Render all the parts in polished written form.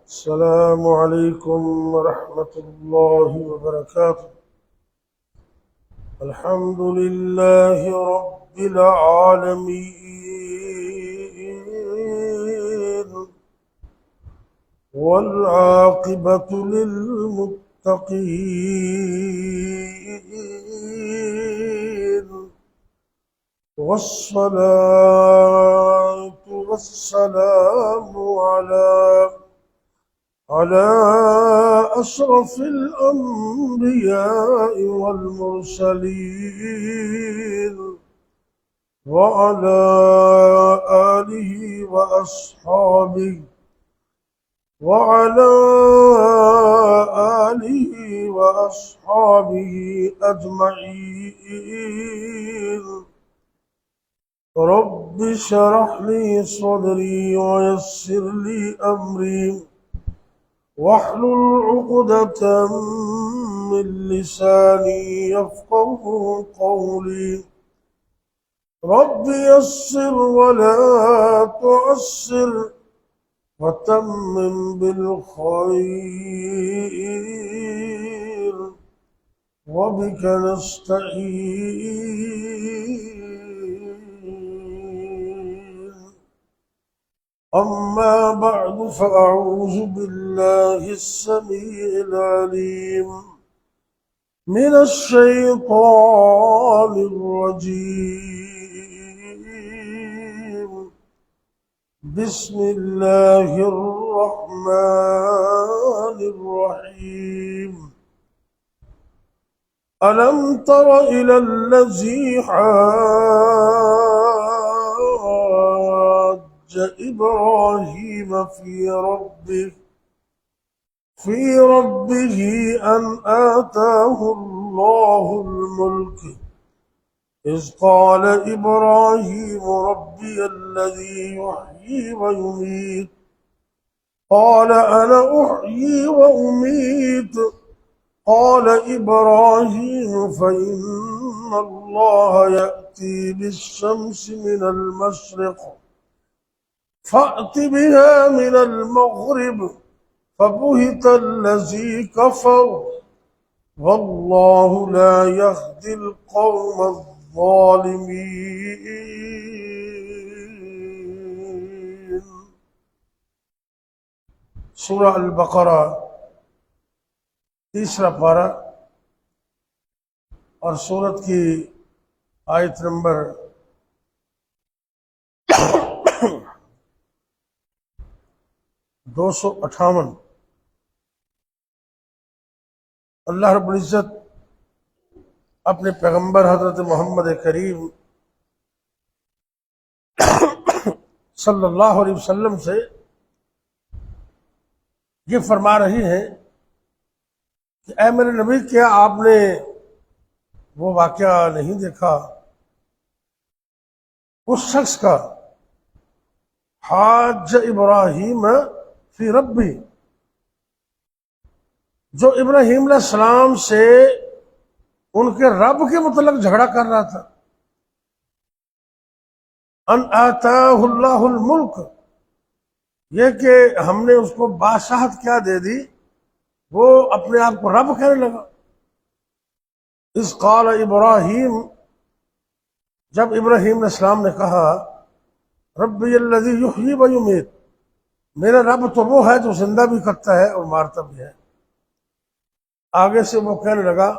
السلام عليكم ورحمة الله وبركاته. الحمد لله رب العالمين، والعاقبة للمتقين، والصلاة والسلام على أشرف الأنبياء والمرسلين، وعلى آله وأصحابه أجمعين. رب اشرح لي صدري ويسر لي أمري واحلل عقدة من لساني يفقه قولي. رب يسر ولا تعسر وتمم بالخير، وبك نستعين. أما بعد، فأعوذ بالله السميع العليم من الشيطان الرجيم. بسم الله الرحمن الرحيم. ألم تر إلى الذي حاج إبراهيم في ربه أن آتاه الله الملك، إذ قال إبراهيم ربي الذي يحيي ويميت، قال أنا أحيي وأميت. قال إبراهيم فإن الله يأتي بالشمس من المشرق فأت بها من المغرب، فبهت الذي كفر، والله لا يهدي القوم الظالمين. सूरह अल-बकरा तीसरा पारा और सूरत की आयत नंबर 258। अल्लाह रब्बुल इज्जत अपने पैगंबर हजरत मोहम्मद करीम सल्लल्लाहु अलैहि वसल्लम से ये फरमा रही है कि ऐ मेरे नबी, क्या आपने वो वाकया नहीं देखा उस शख्स का हाज इब्राहिम फी रब्बी, जो इब्राहिम अलैहिस्सलाम से उनके रब के मुतल्लिक झगड़ा कर रहा था। अन आताहुल्लाहुल मुल्क, ये कि हमने उसको बादशाहत क्या दे दी, वो अपने आप को रब कहने लगा। इस क़ाल इब्राहिम, जब इब्राहिम अलैहिस्सलाम ने कहा रब्बी अल्लज़ी युहयी व युमीत, मेरा रब तो वो है जो जिंदा भी करता है और मारता भी है। आगे से वो कहने लगा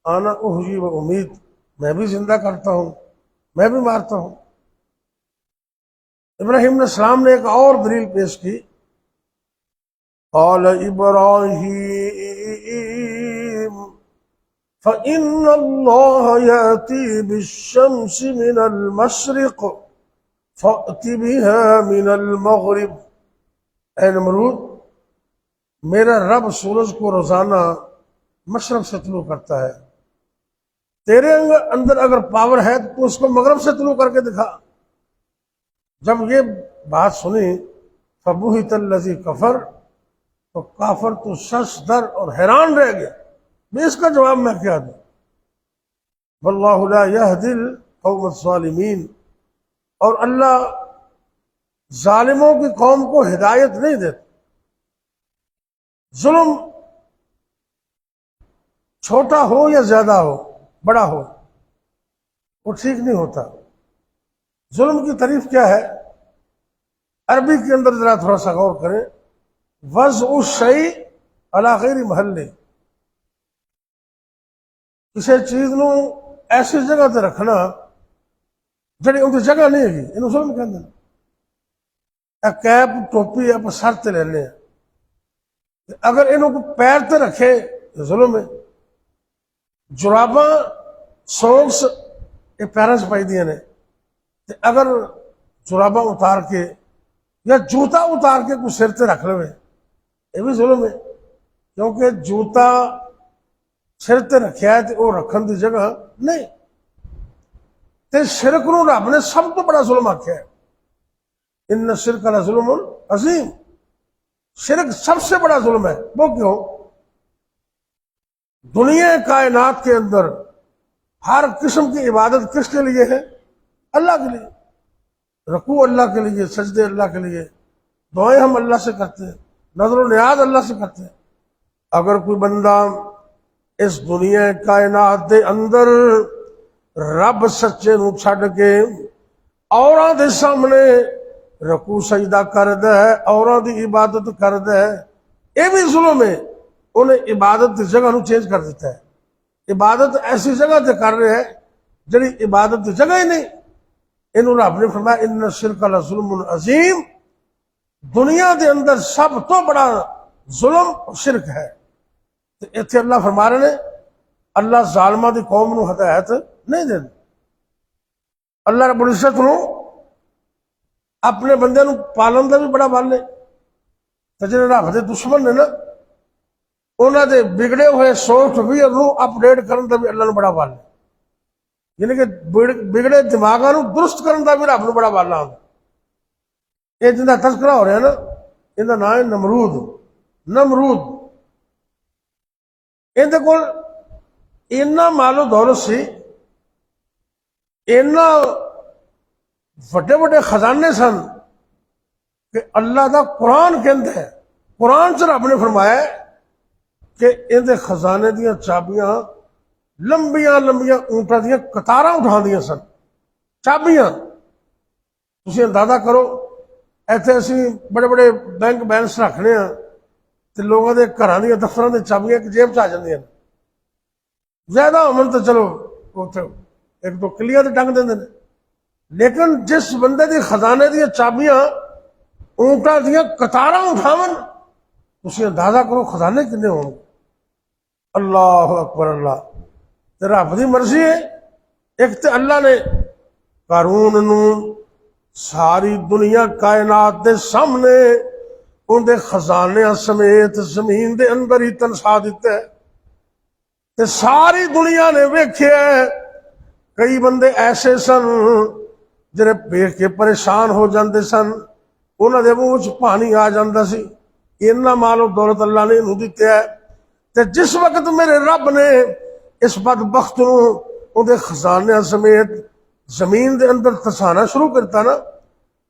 आना उहयी व उमीत, मैं भी जिंदा करता हूँ, मैं भी मारता हूँ। इब्राहिम अलैहिस्सलाम ने एक और दलील पेश की। क़ाल इब्राहीम फ़इन्नल्लाह याती बिश्शम्सि मिनल मशरिक़ फ़अति बिहा मिनल मग़रिब। ऐ नमरूद, मेरा रब सूरज को रोजाना मशरक से तुलू करता है, तेरे अंदर अगर पावर है तो उसको मगरब से तुलू करके दिखा। जब ये बात सुनी फबुहितल्लज़ी कफर, तो काफर तो शर्मदर और हैरान रह गया, मैं इसका जवाब मैं क्या दूं। वल्लाहु ला यहदिल कौम ज़ालिमीन, और अल्लाह जालिमों की कौम को हिदायत नहीं देता। जुल्म छोटा हो या ज्यादा हो, बड़ा हो, वो ठीक नहीं होता। जुल्म की तारीफ क्या है? अरबी के अंदर जरा थोड़ा सा गौर करें। वज उस शई अला गैर महल्ले, किसी चीज ਨੂੰ ऐसी जगह ਤੇ रखना ਜਿਹੜੀ ਉਹਦੀ जगह नहीं हैगी, ਇਹਨੂੰ जुल्म कहते हैं। ਇਹ कैप टोपी आप सर ते लेने, अगर इन्हों को पैर ते रखे तो जुल्म है। जुराबा सॉक्स ये पैरों से पाई दिया ने, अगर जुराबा उतार के या जूता उतार के कुछ सिर ते रख ले, ये भी जुल्म है। क्योंकि जूता सिर ते रखा है तो वो रखने की जगह नहीं। ते शिरक नूं रब ने सब तो बड़ा जुल्म आख्या है, इन्ना शिरक ला जुल्मुन अजीम। शिरक सबसे बड़ा जुल्म है। वो क्यों? दुनिया कायनात के अंदर हर किस्म की इबादत किसके लिए है? अल्लाह के लिए। रकू अल्लाह के लिए, सजदे अल्लाह के लिए, दुआएं हम अल्लाह से करते हैं, नजर नियाज अल्लाह से करते हैं। अगर कोई बंदा इस दुनिया कायनात के अंदर रब सच्चे नूं छड्ड के औरां दे सामने रकू सजदा करदा है, औरां दी इबादत करदा है, ये भी जुल्म है। उन्हें इबादत की जगह नूं चेंज कर दिता है। इबादत ऐसी जगह ते कर रहे है जिहड़ी इबादत की जगह ही नहीं। इन्हों रब ने फरमाया इन्ना शिरक ला जुल्मुन अजीम, दुनिया के अंदर सब तो बड़ा जुल्म शिरक है। इत्थे अल्लाह फरमा रहे ने अल्लाह जालमा की कौम नूं हदायत नहीं देता। अल्लाह रब्बुल इज्जत नूं अपने बंदे नूं पालन का भी बड़ा बल है। तो जिहड़े रब दे दुश्मन ने ना, उन्होंने बिगड़े हुए सॉफ्टवेयर नूं अपडेट करने का भी अल्लाह नूं बड़ा बल है। यानी कि बिगड़े दिमागां नूं दुरुस्त करने का भी रब नूं बड़ा बल आउंदा। ये जिंदा तस्करा हो रहा ना, इहदा नाम है नमरूद। नमरूद इहदे कोल इन्ना मालो दौलत सी, इन्ना वड्डे वड्डे खजाने सन कि अल्लाह का कुरान कहता है, कुरान च रब ने फरमाया कि इहदे खजाने दियां चाबियां लंबिया लंबिया ऊंटां दियां कतारां उठांदियां सन। चाबियां तुसीं अंदाजा करो, इत्थे असीं बड़े बड़े बैंक बैलेंस रखने आ ते लोगों के घरां दियां दफ्तरां दी चाबियां एक जेब च आ जांदियां। ज्यादा होवन तो चलो उत्थे एक दो किलियां ते टंग देंदे ने, लेकिन जिस बंदे दी खजाने दी चाबियां ऊंटां दियां कतारां उठावन, तुसीं अंदाजा करो खजाने किन्ने होणगे। अल्लाह अकबर। अल्लाह ते रब दी मर्जी है। एक तो अल्लाह ने कारून नूं सारी दुनिया कायनात दे सामने उनके खजानियां समेत जमीन दे अंदर ही तनसा दिता है। ते सारी दुनिया ने वेख्या कई बंदे ऐसे सन जिहड़े वेख के परेशान हो जाते सन, उन्होंने मुंह च पानी आ जाता सी। इन्ना मालो दौलत अल्लाह ने इन्हूं दित्या है। ते जिस वक्त मेरे रब ने इस बदबख्त नूं उहदे खजानियां समेत जमीन दे अंदर तसाना शुरू करता ना,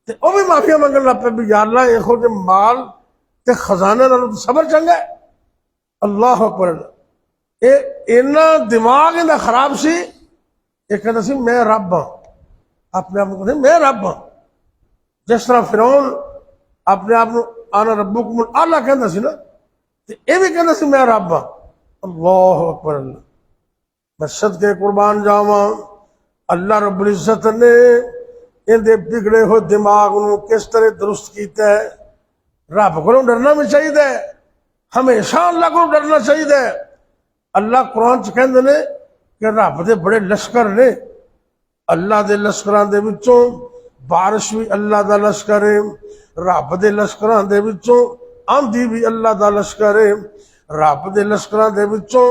ते वह भी माफिया मंगन लग पे भी या अल्लाह इहो जे माल ते खजाने नालों सबर चंगा है। अल्लाह अकबर। ये इन्ना दिमाग इहदा खराब सी, ये कहता सी मैं रब हाँ, अपने आप को कहते मैं रब हाँ। जिस तरह फिरौन अपने आप को आना रब्बुकुमुल आला कहता सी ना, ते ये भी कहता सी मैं रब हाँ। अल्लाह अकबर। अल्लाह मैं सदके कुर्बान जावां, अल्लाह रब्बुल इज्जत ने इहदे बिगड़े हुए दिमाग नूं किस तरह दुरुस्त किया है। रब को डरना भी चाहिए, हमेशा अल्लाह को डरना चाहिए। अल्लाह कुरान च कहंदे ने कि रब दे बड़े लश्कर ने, अल्लाह दे लश्करां दे विचों बारिश भी अल्लाह दा लश्कर है, रब दे लश्करां दे विचों आंधी भी अल्लाह दा लश्कर है, रब दे लश्करां दे विचों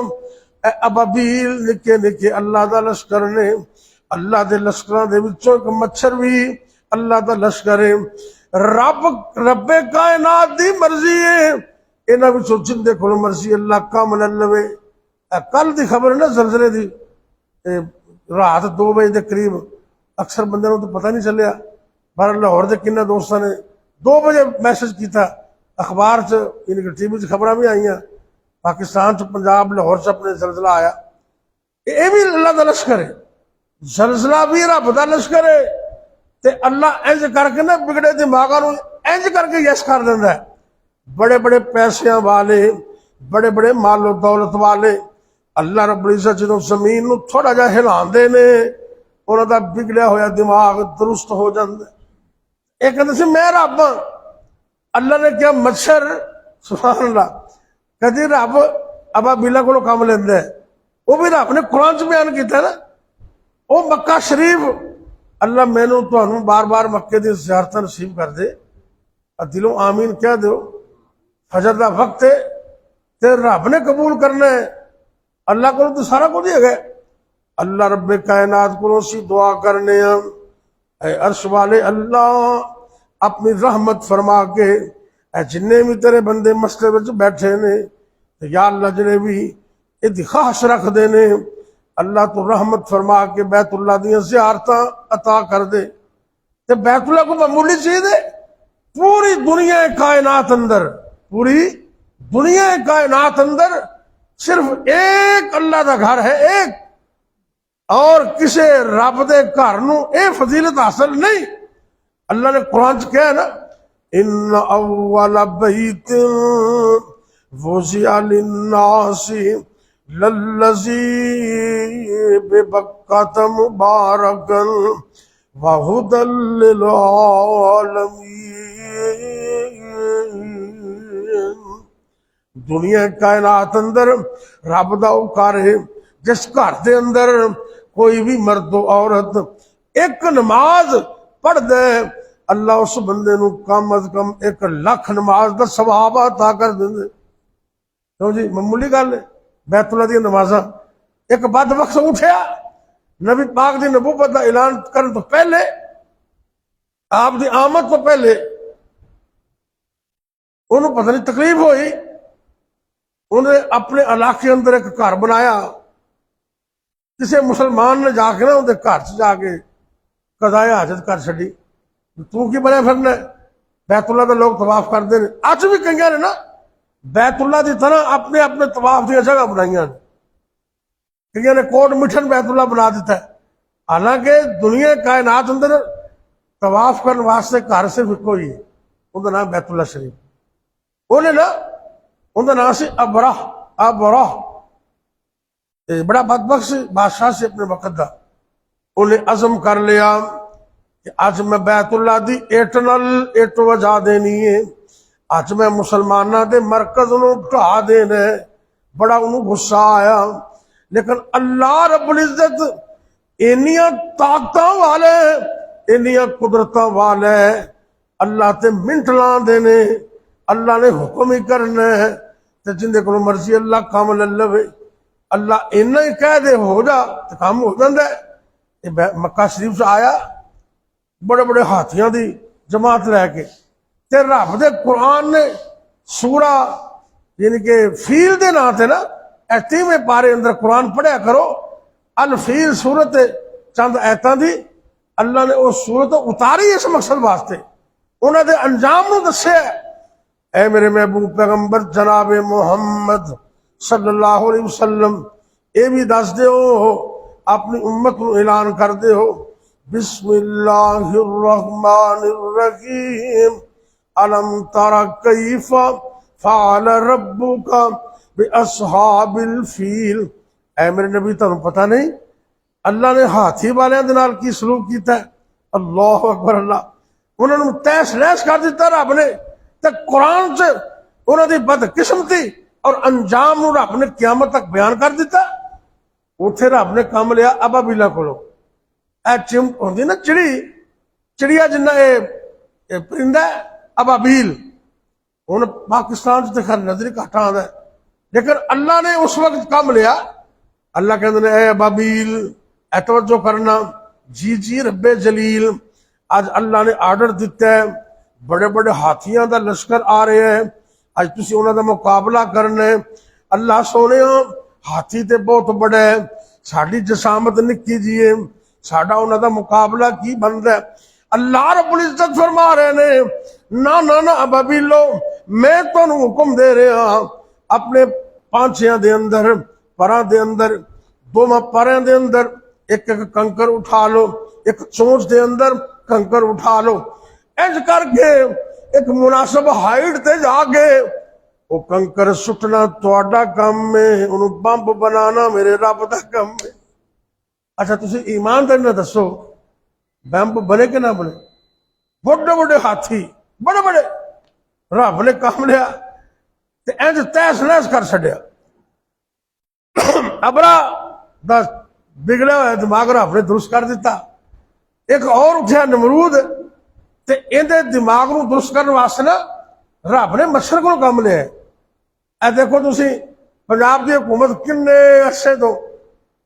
अबाबील निके निके अल्लाह दा लश्कर ने, अल्लाह दे लश्करां दे विचों एक मच्छर भी अल्लाह दा लश्कर है। रब रब्बे कायनात दी मर्जी है, इन्हां विचों जिंदे कोल मर्जी अल्लाह काम ले लवे। कल की खबर है ना जलजले की, रात 2 बजे के करीब, अक्सर बंदे को तो पता नहीं चलिया, पर लाहौर के किन्ने दोस्तों ने 2 बजे मैसेज किया अखबार च इनके टीवी च खबर भी आई, पाकिस्तान च पंजाब लाहौर च अपने जलजला आया। ये भी अल्लाह का लश्कर है, जलजला भी रब का लश्कर है। ते अल्लाह इंज करके ना बिगड़े दिमागा इंज करके यश कर देंदा है। बड़े बड़े पैसों वाले, बड़े बड़े मालो दौलत वाले अल्लाह रब्बुल इज्जत जो जमीन नूं थोड़ा जिहा हिलांदे ने, उन्हां दा बिगड़िया होया दिमाग दुरुस्त हो जांदा। ये कहते सी मैं रब हां। अल्लाह ने क्या मच्छर, सुभान अल्लाह, कदी रब अबाबीला कोलों काम लैंदा है, वो भी रब ने कुरान च बयान किया ना। वो मक्का शरीफ, अल्लाह मैनू तुहानू बार बार मक्के दी ज़ियारत नसीब कर दे, दिलों आमीन कह दो। फजर का वक्त है ते रब ने कबूल करना है, अल्लाह को तो सारा कुछ है। अल्लाह रब्बे कायनात को सी दुआ करने, अर्श वाले अल्लाह अपनी रहमत फरमा के जिन्ने भी तेरे बंदे मसले विच बैठे ने, या अल्लाह जिन्हें भी इहदी ख्वाहिश रखते ने, अल्लाह तो रहमत फरमा के बैतुल्लाह दी ज़ियारतां अता कर दे। ते बैतुल्लाह को मामूली चीज है, पूरी दुनिया कायनात अंदर, पूरी दुनिया कायनात अंदर सिर्फ एक अल्लाह का घर है, एक, और किसी रब दे घर नूं ये फजीलत हासिल नहीं। अल्लाह ने कुरान च कहा ना, इन्ना अव्वल बैतिन वुज़िअ लिन्नासी लल्लज़ी बिबक्कत मुबारकन व हुदल लिल आलमीन। दुनिया कायनात अंदर रब दा घर है, जिस घर के अंदर कोई भी मर्द औरत एक नमाज पढ़ दे, अल्लाह उस बंदे नूं कम अज कम 1 लाख नमाज का सवाब अता कर देंदे। क्यों जी, मामूली गल है। बैतुल्लाह दी नमाज़ां, एक बदबख्श उठिया नबी पाक दी नबूवत का ऐलान करने तो पहले, आप दी आमद तो पहले उन्होंने पता नहीं तकलीफ हुई, उन्हें अपने इलाके अंदर एक घर बनाया। किसी मुसलमान ने जाके ना उनके घर च जाके कज़ाए हाजत कर छड़ी, तू की बनया फिरना। बैतुल्लाह के लोग तवाफ करते हैं, अज भी कई ने ना बैतुल्लाह की तरह अपने अपने तवाफ दी जगह बनाई ने, कई ने कोट मिठन बैतुल्लाह बना दिता है। हालांकि दुनिया कायनात अंदर तवाफ करने वास्ते घर सिर्फ इको ही है, उनका नाम बैतुल्लाह शरीफ। उन्हें ना उनका नाम से अबराह, अबराह बड़ा बदबख्श बादशाह से अपने वक्त का। उन्हें अज़म कर लिया कि अज मैं बैतुल्लाह दी इट नाल इट वजा देनी है, अज मैं मुसलमाना दे मरकज नूं ढा देना है। बड़ा उन्होंने गुस्सा आया, लेकिन अल्लाह रब्बुल इज्जत इन्नियां ताकतां वाले, इन्नियां कुदरतां वाले, अल्लाह ते मिंट लांदे ने, अल्लाह ने हुक्म ही करना है। ते जिंदे कोल मर्जी अल्लाह काम ले लवे, अल्लाह इन्ना ही कह दे हो जा तो काम हो जाता है। मक्का शरीफ से आया बड़े बड़े हाथियों की जमात लैके, ते रब दे कुरान ने सूरा यानी कि फील के नाम से ना 30वें पारे अंदर कुरान पढ़िया करो। अल फील सूरत चंद ऐतां दी अल्लाह ने उस सूरत उतारी इस मकसद वास्ते, उन्होंने अंजाम नूं दस्सिया। ऐ मेरे महबूब पैगंबर जनाब मुहम्मद सल्लल्लाहु अलैहि वसल्लम, ये भी दस दो, अपनी उम्मत को ऐलान कर दो, बिस्मिल्लाहिर्रहमानिर्रहीम अलम तरा कैफा फ़अल रब्बुका बिअस्हाबिल फील। ऐ मेरे नबी तुहानू पता नहीं अल्लाह ने हाथी वालियां दे नाल की सलूक कीता है। अल्लाह अकबर। अल्लाह उन्होंने तैश नैश कर दिता रब ने, ते कुरान च उन्हों की बदकिस्मती और अंजाम नूं रब ने क़यामत तक बयान कर दिता। उत्थे रब ने काम लिया अबाबीला कोलों। चिम होंदी ना चिड़ी, चिड़िया जिन्ना परिंदा अबाबील, हुण पाकिस्तान च खैर नजर घट आंदा है, लेकिन अल्लाह ने उस वक्त काम लिया। अल्लाह कहते ने ए अबाबील ए तवज्जो करना, जी जी रब्बे जलील, अज अल्लाह ने आर्डर दिता है, बड़े बड़े हाथियों का लश्कर आ रहे हैं, अज तुसी उन्हां दा मुकाबला करना है। अल्लाह सोने हाथी ते बहुत बड़ा है, साडी जसामत निक्की जी है, साडा उन्हां दा मुकाबला की बनदा है। अल्लाह रब्बुल इज्जत फरमा रहे ने, ना ना ना अबाबीलो, मैं तुहानू हुक्म दे रहा अपने पांछियां दे अंदर परां दे अंदर दोवां पैरां दे अंदर एक एक कंकर उठा लो, एक चोंच दे अंदर कंकर उठा लो, इंज करके एक मुनासिब हाइट ते जाके वो कंकर सुटना तुहाडा काम है, उन्होंने बंब बनाना मेरे रब दा काम है। अच्छा तुसी ईमानदारी नाल दसो बंब बने कि ना बने? बड़े बड़े हाथी बड़े बड़े रब ने काम लिया ते इंज तहस नहस कर छड्या। अबरा दा बिगड़िया हुआ दिमाग रब ने दुरुस्त कर दिता। एक और उठा नमरूद ते इहदे दिमाग नूं दुरुस्त करने वास्ते ना रब ने मच्छर को काम लिया। ए देखो तुसी पंजाब की हुकूमत किन्ने अरसे तो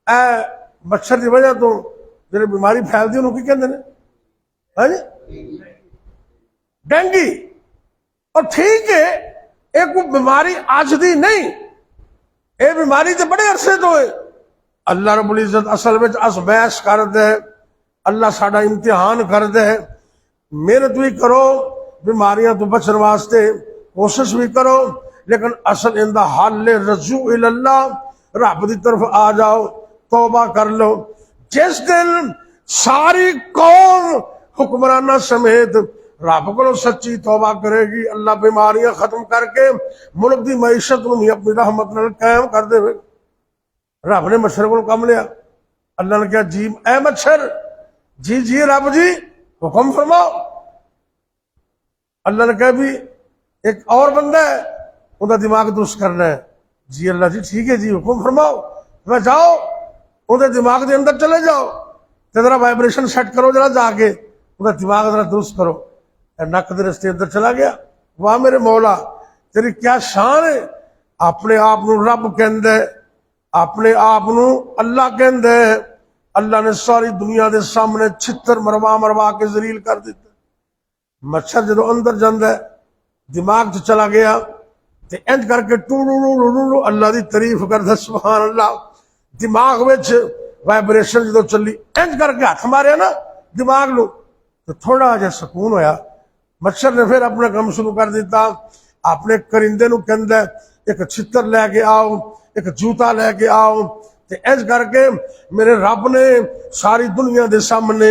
ए मच्छर की वजह तो जो बीमारी फैलती उन्होंने की कहते हैं, हाँ जी, डेंगी। और ठीक है एक बीमारी अज दी नहीं, ये बीमारी तो बड़े अरसे तो है। अल्लाह रब्बुल इज्जत असल में आजमाइश कर दे, अल्लाह साडा इम्तिहान कर दे। मेहनत भी करो बीमारियां तो बचने वास्ते, कोशिश भी करो, लेकिन असल इंदा हल रजू इल्लाह, रब की तरफ आ जाओ, तौबा कर लो। जिस दिन सारी कौम हुक्मराना समेत रब को सच्ची तौबा करेगी, अल्लाह बीमारियां खत्म करके मुल्क की मैशत भी अपनी रहमत नाल कायम कर दे। रब ने मच्छर को कम लिया। अल्लाह ने कहा जी ए मच्छर, जी जी रब जी हुक्म फरमाओ। अल्लाह ने कहा भी एक और बंदा है उनका दिमाग दुरुस्त करना है। जी अल्लाह जी ठीक है जी हुक्म फरमाओ। मैं जाओ उनके दिमाग के अंदर चले जाओ तो जरा वाइब्रेशन सेट करो, जरा जाके उनका दिमाग जरा दुरुस्त करो। नक के रस्ते अंदर चला गया। वाह मेरे मौला तेरी क्या शान है, अपने आप नूं रब कहंदा है, अपने आप नूं अल्लाह कहंदा है। अल्लाह ने सारी दुनिया के सामने छितर मरवा मरवा के जलील कर दिता। मच्छर जो अंदर जाता है दिमाग च चला गया तो इंज करके टू अल्लाह की तारीफ करता सुभान अल्लाह। दिमाग में वाइब्रेशन जो चली इंज करके हाथ मारे ना दिमाग लो तो थोड़ा जहा सुकून होया। मच्छर ने फिर अपना काम शुरू कर दिता। अपने करिंदे नूं कहंदा एक छितर लैके आओ, एक जूता लैके आओ। ते इंज करके मेरे रब ने सारी दुनिया के सामने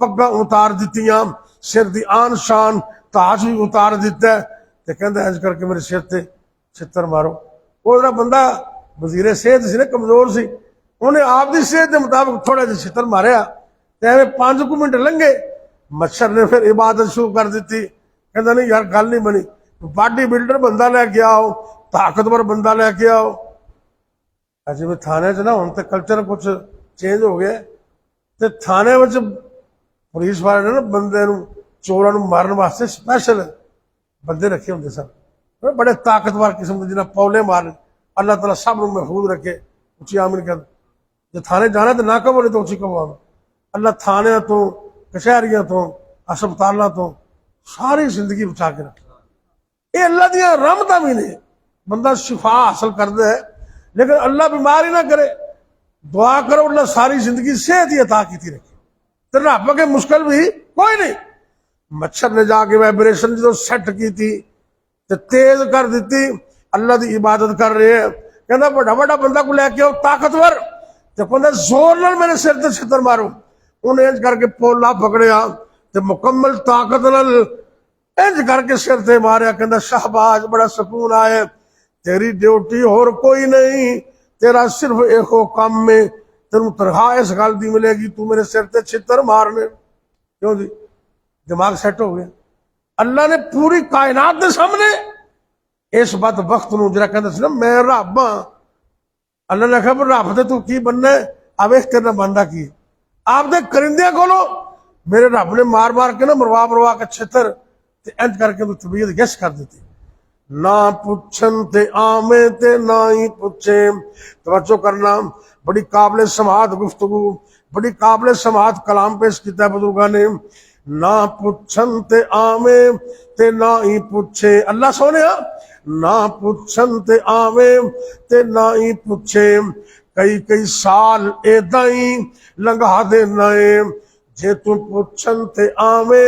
पग्गां उतार दित्तियां, सिर दी आन शान ताज भी उतार दिता। ते कहंदा इंज करके मेरे सिर ते छितर मारो। वो जिहड़ा बंदा वजीरे सेहत सी ना, कमजोर सी, उन्हें आपकी सेहत के मुताबिक थोड़ा जिहा छितर मारिया ते एवें 5 मिनट लंघे। मच्छर ने फिर इबादत शुरू कर दी। कहता नहीं यार गल नहीं बनी, बॉडी बिल्डर बंदा लैके आओ, ताकतवर बंदा लैके आओ। जिवें थाने च ना हुण तो कल्चर कुछ चेंज हो गया। तो थाने में पुलिस वाले ने ना बंदे चोरों मारन वास्ते स्पैशल बंदे रखे होंगे सन, बड़े ताकतवर किस्म के जिन्हें पौले मारन। अल्लाह तआला सब नूं महफूज रखे। उची आमीन कर। जो थाने जाना तो ना कहो, नहीं तो उची कहो। अल्लाह थाने तो कचहरियां तो अस्पतालों तो सारी जिंदगी बचा के रखे। ये अल्लाह दियां रहमतां भी ने, बंदा शिफा हासिल करता है, लेकिन अल्लाह बीमार ही ना करे। दुआ करो अल्लाह सारी जिंदगी सेहत ही अता की रखे, तो रब के मुश्किल भी कोई नहीं। मच्छर ने जाके वाइब्रेशन जो सेट की थी तो तेज कर दी। अल्लाह की इबादत कर रहे हैं। कहना बड़ा बड़ा बंदा को लैके आओ ताकतवर, तो कहना जोर नाल मेरे सिर ते छितर मारो। उन्हें इंज करके पोला पकड़िया तो मुकम्मल ताकत नाल इंज करके सिर ते मारिया। कहना शाहबाज बड़ा सुकून आए, तेरी ड्यूटी होर कोई नहीं, तेरा सिर्फ एक काम में तेन तनख्वाह इस गल की मिलेगी, तू मेरे सिर ते छितर मारने। क्यों जी दिमाग सेट हो गया। अल्लाह ने पूरी कायनात के सामने इस बात वक्त नूं जरा कहता सी ना मैं रब हाँ। अल्लाह ने आखिया रब ते तू की बनना है, अब इस तेरे बनता की। आपदे करिंदे कोलो मेरे रब ने मार मार के ना मरवा मरवा के छितर इंज करके तू तबीयत गश कर दी। ना पुछन ते आमे ते ना ही पुछे। तवज्जो करना, बड़ी काबिल समात गुफ्तगू, बड़ी काबिल समात कलाम पेश किया बुजुर्गों ने। ना पुछन ते आवे ते ना ही पुछे। अल्लाह सोने ना पुछन ते आवे ते ना ही पुछे। कई कई साल एदा ही लंघा देना है, जे तू पुछन ते आवे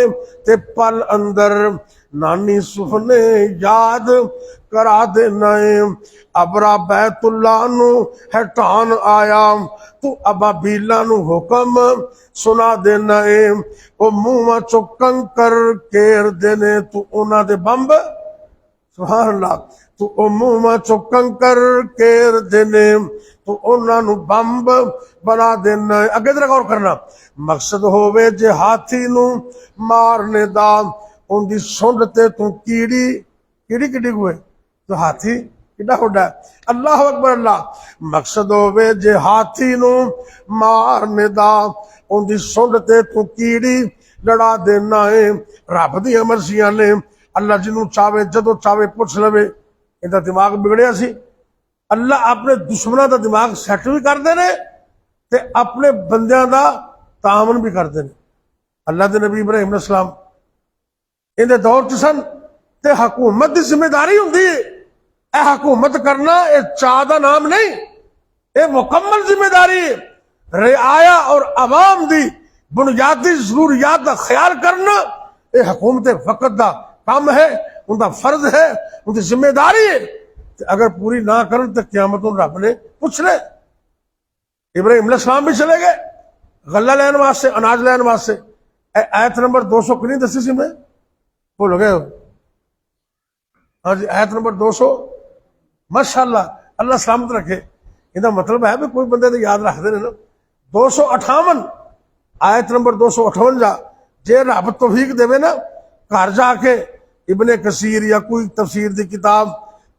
ते पल अंदर नानी सुफने याद करा देना है। अबरा बैतुल्ला नू हटान आया, तू अबाबीला नू हुक्म सुना देना है। ओ मुंह चो कंकर केर देने, तू उन्हां दे बंब, सुभान अल्लाह, तू ओ मुंह चो कंकर केर देने, तू उन्हां नू बंब बना देना है। अगे जरा गौर करना, मकसद होवे जे हाथी नू मारने दा, उनकी सुंड ते तू कीड़ी कीड़ी किड्डी हुए तो हाथी किड्डा होड़ा। अल्लाह अकबर अल्लाह। मकसद होवे जे हाथी नू मारने दा, उनकी सुंड ते तू कीड़ी लड़ा देना है। रब दी मर्जियां ने, अल्लाह जिन्हों चावे जदों चावे पुछ लवे। इनका दिमाग बिगड़िया सी, अल्लाह अपने दुश्मनों का दिमाग सैट भी करते हैं ते अपने बंदियां का तामन भी करते हैं। अल्लाह के नबी इब्राहिम अलैहिस्सलाम इन्हें दौर च सन, ते हुकूमत की जिम्मेदारी होंगी है। यह हुकूमत करना यह चाह का नाम नहीं, यह मुकम्मल जिम्मेदारी है। रिआया और अवाम की बुनियादी जरूरियात का ख्याल करना यह हुकूमत वक्त का काम है, उनका फर्ज है, उनकी जिम्मेदारी है। अगर पूरी ना कर तो क्यामत रब ने पूछ ले। इब्राहिम अलैहिस्सलाम भी चले गए गला लैन वास्ते, अनाज लैन वास्ते। आयत नंबर 200 कितनी दसी सी मैं भुल गए हो? हाँ जी, आयत नंबर 200। माशाअल्लाह, अल्लाह सलामत रखे। इहदा मतलब है भी कोई बंदे तो याद रखते हैं ना। 258 आयत नंबर 258 जे रब तौफीक देवे ना, घर जाके इब्ने कसीर या कोई तफसीर की किताब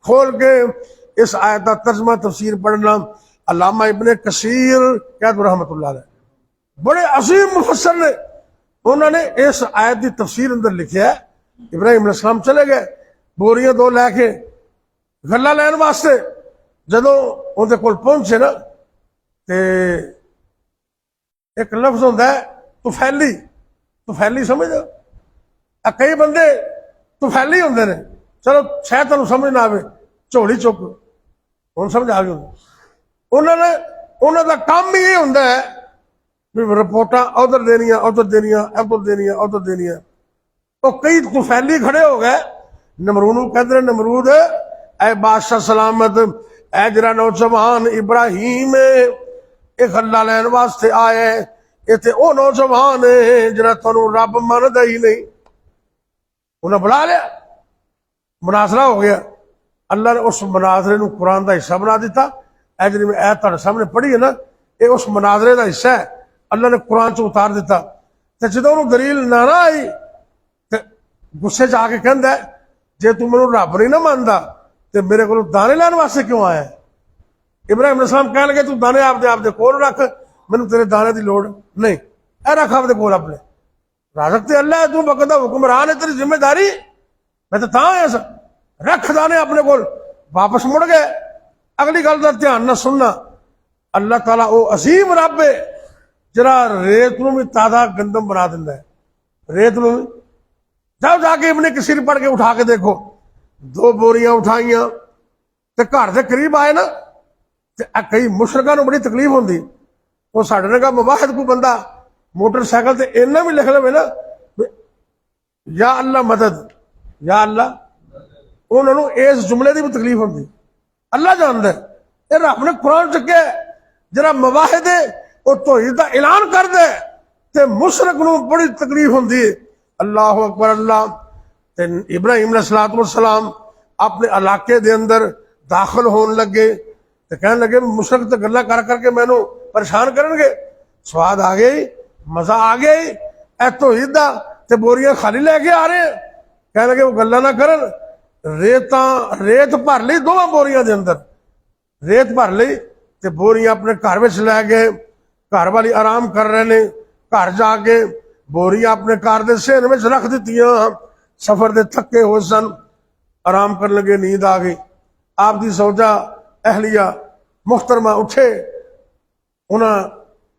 खोल के इस आयत का तर्जमा तफसीर पढ़ना। अल्लामा इब्ने कसीर कहते रहमतुल्लाह अलैह, बड़े अजीम मुफस्सिर ने, उन्होंने इस आयत की तफसीर अंदर लिखा है। इब्राहिम अलैहिस्सलाम चले गए बोरियां 2 लैके गल्ला लैन वास्ते। जदों उनके कोल पहुंचे ना, ते एक लफ्ज होंदा है तुफैली। तुफैली समझ, कई बंदे तुफैली होंगे ने, चलो शायद तुहानू समझ ना आवे, झोली चुक, हुण समझ आ गई। उन्होंने उन्होंने काम ही ये होंदा है भी रिपोर्टा उधर देनिया, उधर देनिया, उधर देनिया, उधर देनिया। तो कई तुफैली खड़े हो गए, नमरूद कहते नमरूद ए बादशाह सलामत, ए जरा नौजवान इब्राहिम ये गल्ला लैन वास्ते आए, इतने वो नौजवान है जरा तुहानू रब मनदा ही नहीं। उन्हें बुला लिया, मुनाजरा हो गया। अल्लाह ने उस मुनाजरे नू कुरान का हिस्सा बना दिता। ए जी मैं ऐ तुहाडे सामने पढ़ी है ना, ये उस मुनाजरे का हिस्सा है, अल्लाह ने कुरान च उतार दिता। तो जो उन्होंने दलील ना आई तो गुस्से च आके कहता है, जे तू मैनू रब नहीं ना मानता तो मेरे को दाने लैन वास्ते क्यों आया? इब्राहिम अलैहिस्सलाम कह लगे तू दाने आपदे कोल रख, मैनू तेरे दाने की लोड़ नहीं, ए रख आपदे कोल अपने। राजक तो अल्लाह है, तू बकदा हुक्मरान है, तेरी जिम्मेदारी मैं तो आया सा, रख दाने अपने कोल। वापस मुड़ गए। अगली गल का ध्यान ना सुनना, अल्लाह ताला वो अजीम रब है जरा रेत नू भी ताजा गंदम बना दिंदा है। रेत नू जाओ जाके इब्ने कसीर पढ़ के उठा के देखो, 2 बोरियां उठाइया ते घर के करीब आए ना, ते कई मुशरकां नू बड़ी तकलीफ होंदी। वो साडे ने कहा मुबाहिद कोई बंदा मोटरसाइकिल ते इन्ना भी लिख लवे ना या अल्लाह मदद, या अल्लाह, उन्होंने इस जुमले की भी तकलीफ होंगी। अल्लाह जानता है, ये रब ने कुरान चुके जरा मवाहिद और तौहीद का ऐलान कर दे ते मुशरक नू बड़ी तकलीफ होंगी है। अल्लाह अकबर अल्लाह। ते इब्राहिम अलैहिस्सलाम अपने इलाके दे अंदर दाखिल होने लगे तो कहने लगे मुशरक तो गल्लां कर करके मैनू परेशान करनगे। स्वाद आ गया, मजा आ गया। ए तौहीद दा ते बोरियां खाली लैके आ रहे हैं। कहने लगे वो गल्लां ना करन, रेत भर ली 2 बोरियां दे अंदर, रेत भर ली ते बोरियां अपने घर में लै गए। घर वाली आराम कर रहे ने, घर जाके बोरियां अपने घर के सेहन में रख दित्तियां। सफर दे थके हो सन, आराम कर लगे, नींद आ गई। आपकी सौजा अहलिया मुहतरमा उठे, उन्हें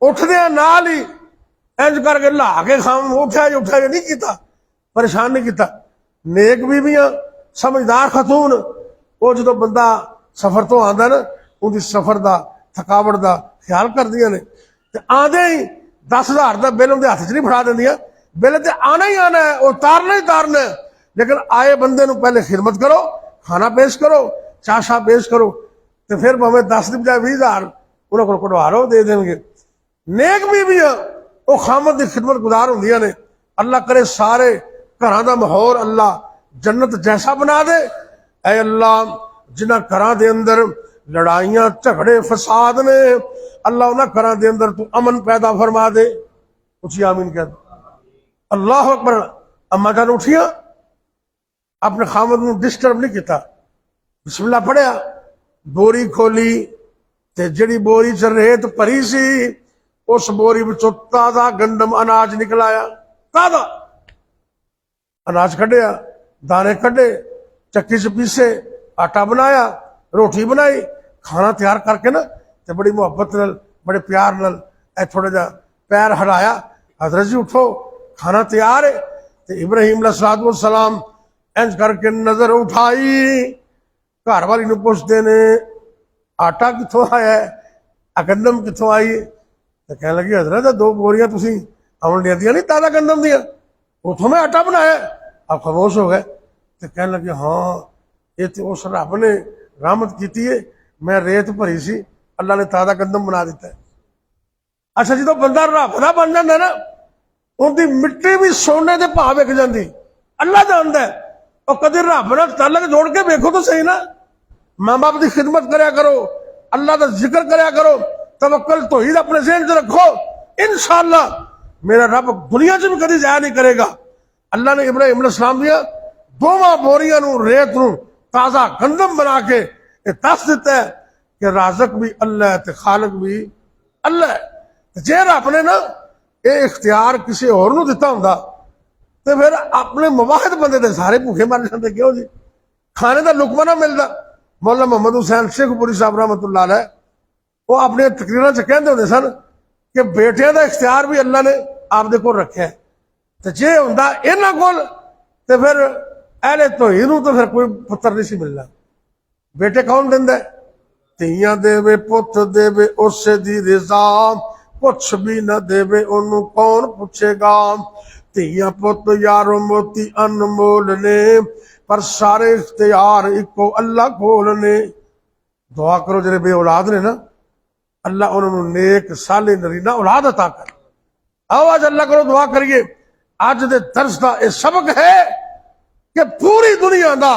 उठदे नाल ही इंज करके ला के खाम उठा जे नहीं किया, परेशान नहीं किया। नेक बीबियां समझदार खतून, वो जो बंदा सफर तो आता ना, उनकी सफर का थकावट का ख्याल करदियां ने। आदे ही 10,000 का बिल उनके हाथ च नहीं फड़ा देंदियां, बिल तो आना ही आना है, वो तारना ही तारना है। लेकिन आए बंदे ਨੂੰ पहले खिदमत करो, खाना पेश करो, चाह शाह पेश करो, तो फिर भावें 10 ਦੀ बजाय 20,000 ਉਹਨਾਂ ਕੋਲ ਕਢਵਾ ਲਓ, ਦੇ ਦੇਣਗੇ। नेक बीवियां वो खामद की खिदमत गुजार होंदियां ने। अल्लाह करे सारे घरां दा माहौल अल्लाह जन्नत जैसा बना दे। ऐ अल्लाह जिन्हां घरां दे अंदर लड़ाइयां झगड़े फसाद ने, अल्लाह उन्हां घरां दे अंदर तू अमन पैदा फरमा दे। उची आमीन कह दो। अल्लाह अकबर। अम्मा जान उठियां, अपने खामद नूं डिस्टर्ब नहीं किया, बिस्मिल्लाह पढ़िया, बोरी खोली ते जिहड़ी बोरी च रेत भरी सी उस बोरी विचों ताजा गंदम अनाज निकलाया। ताजा अनाज कढ़िया, दाने कढ़े, चक्की च पीसे, आटा बनाया, रोटी बनाई, खाना तैयार करके ना ते बड़ी मुहब्बत नाल बड़े प्यार नाल थोड़ा जा पैर हटाया, हजरत जी उठो खाना तैयार है। ते इब्राहिम अलैहिस्सलाम इंज करके नजर उठाई, घर वाली नूं पुछदे ने आटा कित्थों आया है, गंदम कित्थों आई है? तो कह लगी हजरत 2 बोरियां तुसी अमन लिया नहीं ताजा गंदम दिया, उथों मैं आटा बनाया। आप खामोश हो गए। तो कह लगे हाँ ये तो उस रब ने रहमत की है, मैं रेत भरी सी, अल्लाह ने ताजा गंदम बना दिता है। अच्छा जो बंदा रब का बन जाता ना, उनकी मिट्टी भी सोने के भाव विक जाती। अल्लाह जानता है। और कभी रब नाल तलक जोड़ के वेखो तो सही ना, माँ बाप की खिदमत करया करो, अल्लाह का जिक्र करया करो, तवक्कल तौहीद अपने ज़हन च रखो, इंशाअल्लाह मेरा रब दुनिया च भी कभी जाया नहीं करेगा। अल्लाह ने इब्राहिम अलैहिस्सलाम दिया 2 बोरियां नूं रेत नूं ताजा गंदम बना के दस दिता है कि राज़क भी अल्लाह है ते खालिक भी अल्लाह है। जे रब ने ना ये इख्तियार किसी होर नूं दिता हुंदा ते फिर अपने मुवाहिद बंदे दे सारे भूखे मर जाते। क्यों जी? खाने का लुकमा ना मिलता। मौलाना मोहम्मद हुसैन शेखपुरी साहब रहमतुल्लाह अलैह वो अपने तकरीरां च कहते होंदे सन कि बेटियां का इख्तियार भी अल्लाह ने आपदे कोल रखा है, तो जे हुंदा इन्हां कोल ते फिर अहले तौहीद नूं तो फिर कोई पुत्र नहीं सी मिलना। बेटे कौन दिंदा है? धीयां देवे पुत देवे उसे दी रिज़ा, कुछ भी ना देवे ओनू कौन पुछेगा। धीयां पुत यारो मोती अनमोल ने, पर सारे इख्तियार इको अल्लाह कोल ने। दुआ करो जेरे बे औलाद ने ना, अल्लाह उन्होंने नेक साले नरीना औलाद अता कर। आओ आज अल्लाह करो दुआ करिए। अज दे दर्स का यह सबक है कि पूरी दुनिया का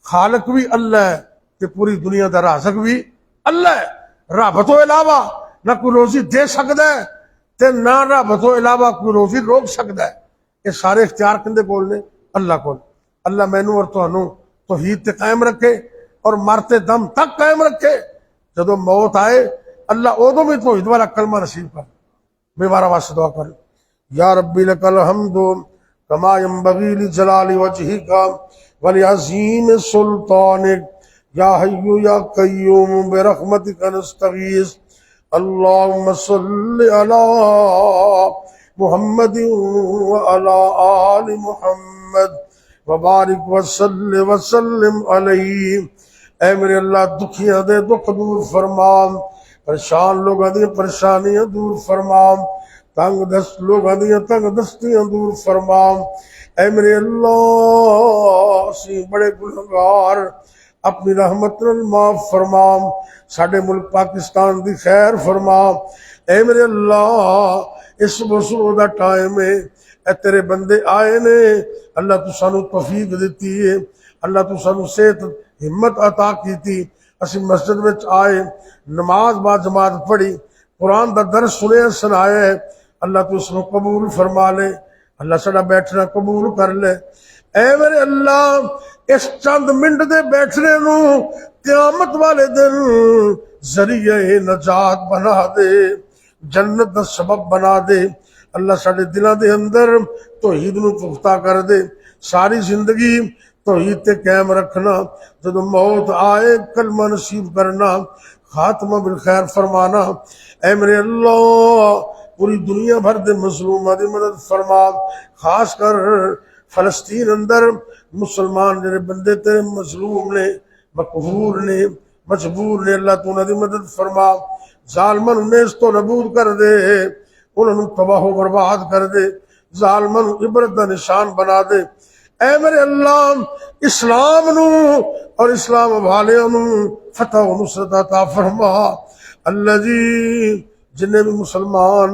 खालक भी अल्लाह है ते पूरी दुनिया का राज़क भी अल्लाह है। रब तो इलावा ना कोई रोजी दे सकता है ते ना रब तो इलावा कोई रोजी रोक सकता है। ये सारे इख्तियार किंदे कोल ने? अल्लाह कोल। अल्लाह मैनू और तुहानू तौहीद ते कायम रखे और मरते दम तक कायम रखे। जदों मौत आए अल्लाह उदों भी तौहीद वाला कलमा नसीब कर। बेवारा वास्ते दुआ कर। या रब्बी लकल हम्दु कमा यंबगी लिजलाली वजहिका व लिअज़ीम सुल्तानिक या हय्यु या कय्यूम बिरहमतिका नस्तगीस। अल्लाहुम्मा सल्लि अला मुहम्मद व अला आलि मुहम्मद व बारिक व सल्लिम अलैहि। ऐ मेरे अल्लाह दुखियां दे दुख दूर फरमा, परेशान लोगों दी परेशानियां दूर फरमा, तंग दस्त लोगों दी तंग दस्तियां दूर फरमा। ऐ मेरे अल्लाह सी बड़े गुनहगार, अपनी रहमत नाल माफ फरमा। साडे मुल्क पाकिस्तान दी खैर फरमा। ऐ मेरे अल्लाह इस वसूल दा टाइम है, ऐ तेरे बंदे आए ने, अल्लाह तू सानू तौफीक दिती है, अल्लाह तू सानू सेहत हिम्मत अता की थी। असी मस्जिद में आए, नमाज बाद जमात पढ़ी, कुरान का दर्स सुने सुनाया है। अल्लाह तू इसको कबूल फरमा ले, अल्लाह साडा बैठना कबूल कर ले। ऐ मेरे अल्लाह इस चंद मिनट दे बैठने नू क़यामत वाले दिन जरिए नजात बना दे, जन्नत का सबब बना दे। अल्लाह साडे दिलों के अंदर तौहीद नू पुख्ता कर दे। सारी जिंदगी तौहीद ते कायम रखना, जदों मौत आए कलमा नसीब करना, खात्मा बिल खैर फरमाना। ऐ मेरे अल्लाह पूरी दुनिया भर दे मजलूमां दी मदद फरमा, खास कर फलस्तीन अंदर मुसलमान जेरे बंदे तेरे मजलूम ने, मकहूर ने, मजबूर ने, अल्लाह तू उन्हां दी मदद फरमा। जालमान नेस तो नबूद कर दे, उन्होंने तबाह बर्बाद कर दे, जालमान इबरत का निशान बना दे। ऐ मेरे अल्लाह इस्लाम नू और इस्लाम वालियां नू फतह व नुसरत अता फरमा। अल्लाह जी जिन्ने भी मुसलमान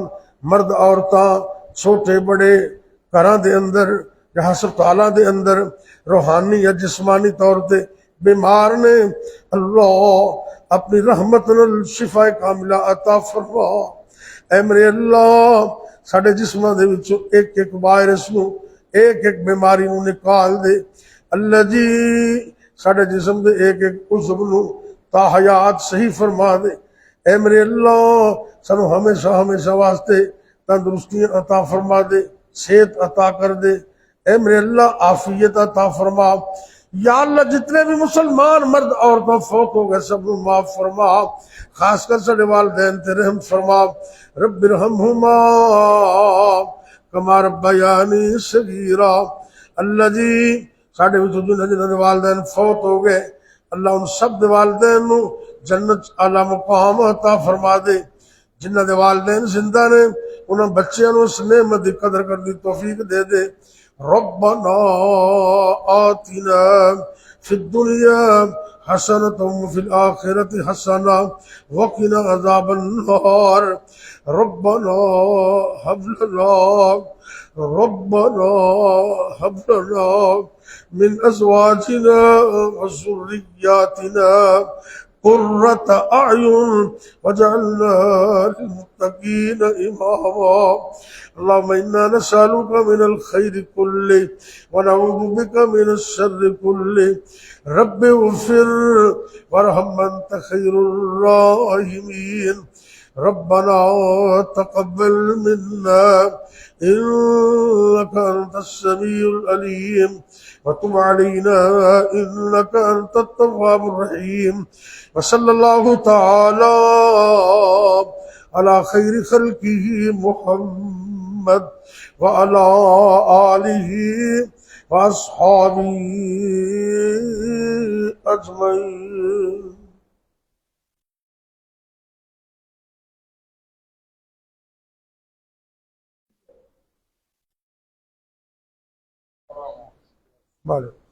मर्द औरतां छोटे बड़े घरां दे अंदर या हस्पतालों के अंदर रूहानी या जिस्मानी तौर पर बीमार ने, अल्लाह अपनी रहमत नाल शिफा कामिला अता फरमा। ऐ मेरे अल्लाह साडे जिस्मां दे विचों एक एक वायरस नू एक एक बीमारी नू निकाल दे। अल्लाह जी साडे जिस्म दे एक एक उज़्व नू ताहयात सही फरमा दे। ऐ मेरे अल्लाह सानू हमेशा हमेशा वास्ते तंदुरुस्तियां अता फरमा दे, सेहत अता कर दे। ऐ मेरे अल्लाह आफियत अता फरमा। या अल्लाह जितने भी मुसलमान मर्द औरतों फौत हो गए सब माफ फरमा, खासकर साडे वालिदैन ते रहम फरमा। रब्बिरहमहुमा कमा रब्बयानी सगीरा। अल्लाह जी साडे विचों जिन्हां दे वालिदैन फौत हो गए, अल्लाह उन सब दे वालिदैन नू जन्नत आला मुकाम अता फरमा दे। जिन्हां दे वालिदैन जिंदा ने उन्हां बच्चियां नू उस नेमत दी कदर करने दी तौफीक दे दे। रब्बना आतिना फिद दुनिया हसनतम फिल आखिरति हसना वकिना अज़ाबन नार। रब्बना हब लना रब्बना हब लना मिन अज़वाजिना व ज़ुर्रिय्यातिना कुर्रत अयुन वजअलना लिलमुत्तकीन इमामा। अल्लाहुम्मा इन्ना नसअलुका मिनल खैरि कुल्लि व नऊज़ु बिका मिनश शर्रि कुल्लि। रब्बि इग़फिर वरहम अन्त खैरुर राहिमीन। रब्बना तक़ब्बल मिन्ना इन्नका अंतस समीउल अलीम व तुब अलैना इन्नका अंतत तव्वाबुर रहीम। व सल्लल्लाहु तआला अला खैरि खल्किही मुहम्मद व अला आलिही व अस्हाबिही अजमईन। Vale.